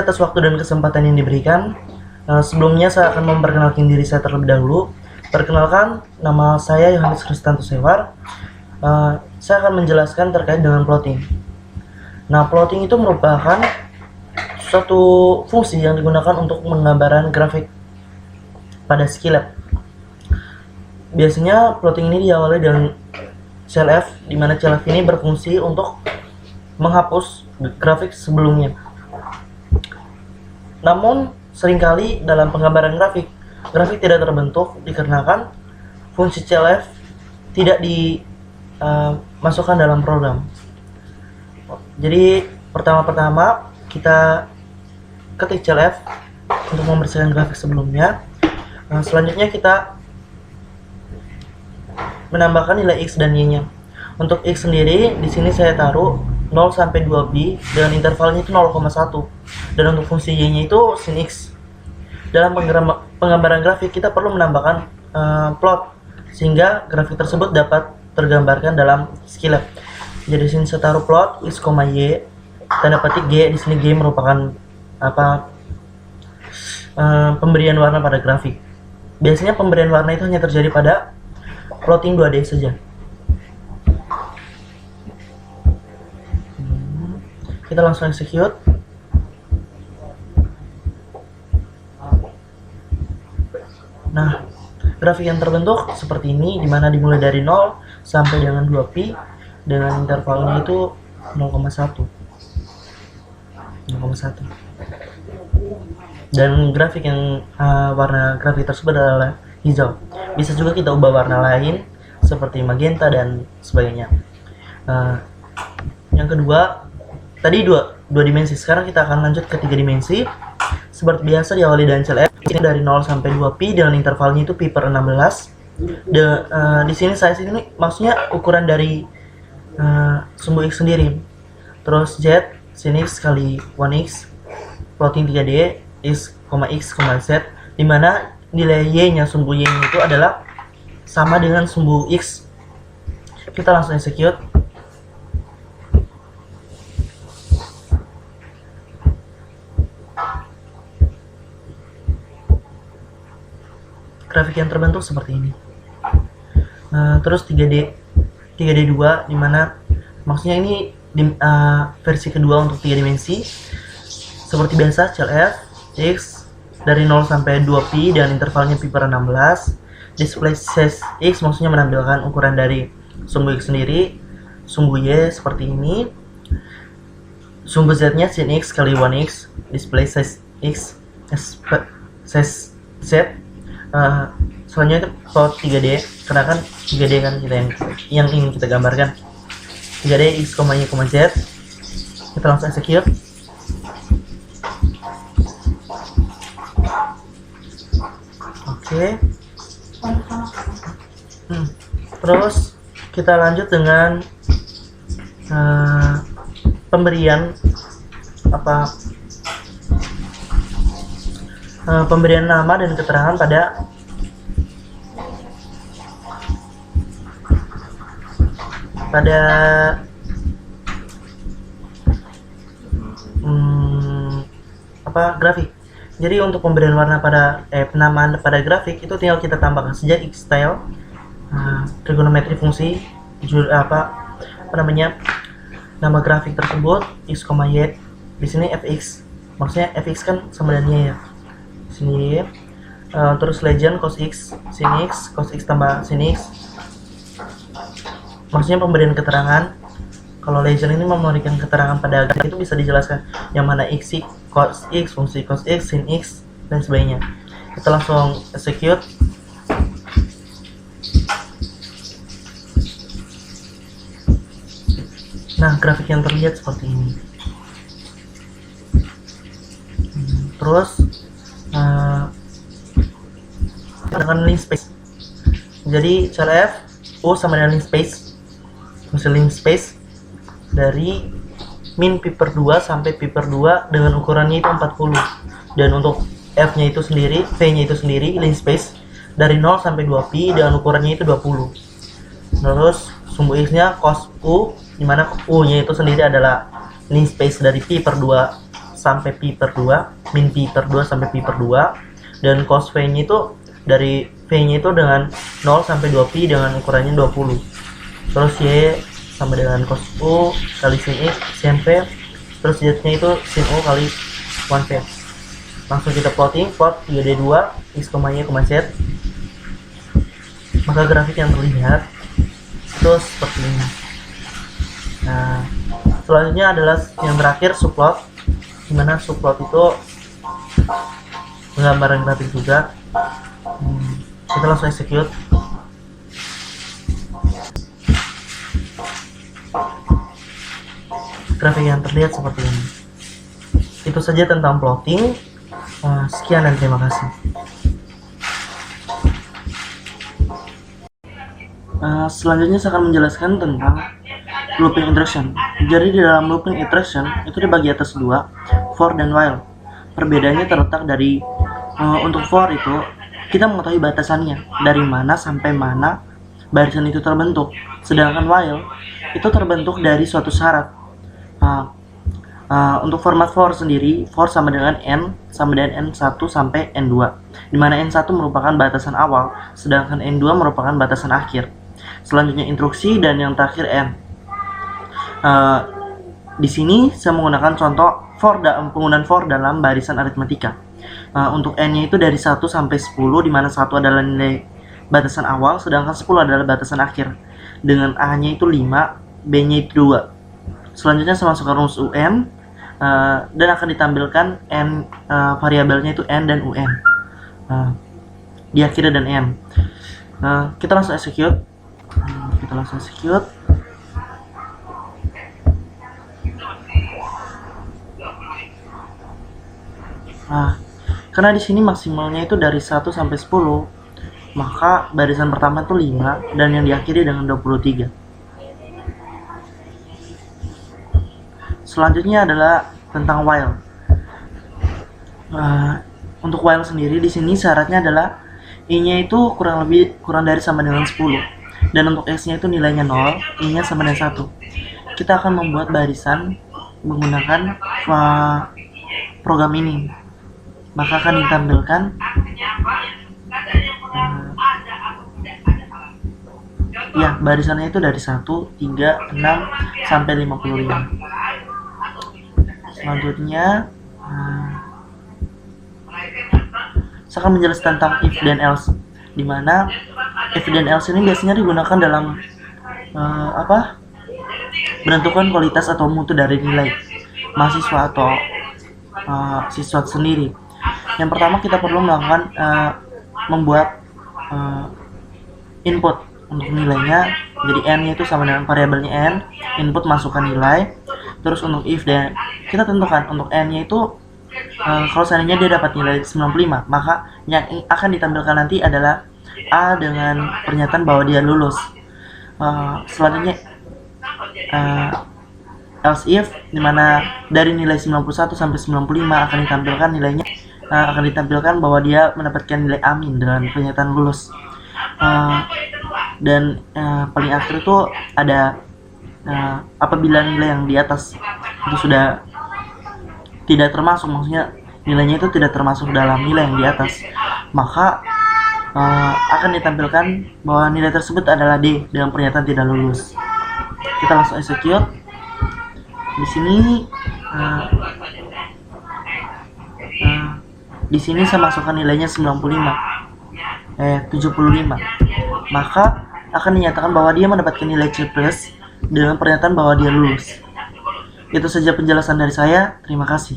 atas waktu dan kesempatan yang diberikan. Sebelumnya saya akan memperkenalkan diri saya terlebih dahulu. Perkenalkan, nama saya Yohanes Kristanto Sewar. Saya akan menjelaskan terkait dengan plotting. Nah, plotting itu merupakan suatu fungsi yang digunakan untuk menggambarkan grafik pada Skylab. Biasanya plotting ini diawali dengan CLF, di mana CLF ini berfungsi untuk menghapus grafik sebelumnya. Namun, seringkali dalam penggambaran grafik tidak terbentuk dikarenakan fungsi CLF tidak dimasukkan dalam program. Jadi, pertama-tama kita ketik CLF untuk membersihkan grafik sebelumnya. Selanjutnya kita menambahkan nilai X dan Y-nya. Untuk X sendiri, di sini saya taruh 0 sampai 2pi dengan intervalnya itu 0,1. Dan untuk fungsi Y-nya itu sin X. Dalam penggambaran grafik kita perlu menambahkan plot sehingga grafik tersebut dapat tergambarkan dalam Skylab. Jadi di sini saya taruh plot X, Y, tanda petik G. Di sini G merupakan pemberian warna pada grafik. Biasanya pemberian warna itu hanya terjadi pada plotting 2D saja. Kita langsung execute. Nah, grafik yang terbentuk seperti ini, dimana dimulai dari 0 sampai dengan 2pi dengan intervalnya itu 0,1. Dan grafik yang warna grafik tersebut adalah hijau. Bisa juga kita ubah warna lain seperti magenta dan sebagainya. Yang kedua, tadi dua dimensi, sekarang kita akan lanjut ke 3 dimensi. Seperti biasa diawali dengan CLF, ini dari 0 sampai 2pi dengan intervalnya itu pi per 16. Di sini size ini maksudnya ukuran dari sumbu X sendiri. Terus Z sin X kali 1X, plotting 3D X, Z, dimana nilai Y-nya, sumbu Y-nya itu adalah sama dengan sumbu X. Kita langsung execute. Grafik yang terbentuk seperti ini. Terus 3D2, dimana maksudnya ini versi kedua untuk 3 dimensi. Seperti biasa, CLF X dari 0 sampai 2pi dan intervalnya pi per 16. Display size X maksudnya menampilkan ukuran dari sumbu X sendiri. Sumbu Y seperti ini. Sumbu Z nya sin X kali 1X. Display size X, size Z. Selanjutnya plot 3D, karena kan 3D kan kita yang ingin kita gambarkan. 3D X, Y, Z. Kita langsung execute. Oke. Terus kita lanjut dengan pemberian pemberian nama dan keterangan pada grafik. Jadi untuk pemberian warna pada penamaan pada grafik itu tinggal kita tambahkan saja Xstyle, trigonometri fungsi, nama grafik tersebut X, Y. Di sini fx, maksudnya fx kan sama dengan Y ya. Sini terus legend cos X sin X, cos X tambah sin X, maksudnya pemberian keterangan. Kalau legend ini memberikan keterangan pada grafik itu bisa dijelaskan yang mana X, cos X, fungsi cos X, sin X, dan sebagainya. Kita langsung execute. Nah, grafik yang terlihat seperti ini. Terus dengan link space. Jadi CLF U sama dengan link space. Fungsi link space dari min pi per 2 sampai pi per 2 dengan ukurannya itu 40. Dan untuk F-nya itu sendiri, V-nya itu sendiri, link space dari 0 sampai 2pi dengan ukurannya itu 20. Terus sumbu X-nya cos U, dimana U-nya itu sendiri adalah link space dari pi per 2 sampai pi per 2, min pi per 2 sampai pi per 2, dan cos V nya itu dari V nya itu dengan 0 sampai 2 pi dengan ukurannya 20. Terus Y sama dengan cos U kali sin X sin V, terus Z nya itu sin U kali 1V. Langsung kita plotting, plot 3D2 X, Y, Z. Maka grafik yang terlihat itu seperti ini. Nah, selanjutnya adalah yang terakhir, subplot, dimana subplot itu penggambaran grafik juga. Kita langsung execute. Grafik yang terlihat seperti ini. Itu saja tentang plotting. Sekian dan terima kasih. Selanjutnya saya akan menjelaskan tentang looping interaction. Jadi di dalam looping interaction itu dibagi atas dua, for dan while. Perbedaannya terletak dari untuk for itu kita mengetahui batasannya dari mana sampai mana barisan itu terbentuk. Sedangkan while itu terbentuk dari suatu syarat. Untuk format for sendiri, for sama dengan n sama dengan n1 sampai n2, dimana n1 merupakan batasan awal, sedangkan n2 merupakan batasan akhir. Selanjutnya instruksi dan yang terakhir n. Di sini saya menggunakan contoh penggunaan for dalam barisan aritmetika. Untuk n-nya itu dari 1 sampai 10, dimana 1 adalah nilai batasan awal, sedangkan 10 adalah batasan akhir. Dengan a-nya itu 5, b-nya itu 2. Selanjutnya saya masukkan rumus un, dan akan ditampilkan n, variabelnya itu n dan un, diakhiri dan n. Kita langsung execute. Karena di sini maksimalnya itu dari 1 sampai 10, maka barisan pertama itu 5 dan yang diakhiri dengan 23. Selanjutnya adalah tentang while. Untuk while sendiri di sini syaratnya adalah i-nya itu kurang dari sama dengan 10, dan untuk x-nya itu nilainya 0, i-nya sama dengan 1. Kita akan membuat barisan menggunakan program ini. Maka akan ditampilkan barisannya itu dari 1, 3, 6 sampai 55. Selanjutnya saya akan menjelaskan tentang if dan else, dimana if dan else ini biasanya digunakan dalam menentukan kualitas atau mutu dari nilai mahasiswa atau siswa sendiri. Yang pertama kita perlu melakukan membuat input untuk nilainya. Jadi n-nya itu sama dengan variabelnya n, input masukkan nilai. Terus untuk if dan kita tentukan untuk n-nya itu kalau seandainya dia dapat nilai 95, maka yang akan ditampilkan nanti adalah a dengan pernyataan bahwa dia lulus. Selanjutnya else if, dimana dari nilai 91 sampai 95 akan ditampilkan nilainya, akan ditampilkan bahwa dia mendapatkan nilai amin dengan pernyataan lulus. Dan paling akhir itu ada apabila nilai yang di atas itu sudah tidak termasuk, maksudnya nilainya itu tidak termasuk dalam nilai yang di atas, maka akan ditampilkan bahwa nilai tersebut adalah D dengan pernyataan tidak lulus. Kita langsung execute. Di sini saya masukkan nilainya 75, maka akan dinyatakan bahwa dia mendapatkan nilai C+ dengan pernyataan bahwa dia lulus. Itu saja penjelasan dari saya. Terima kasih.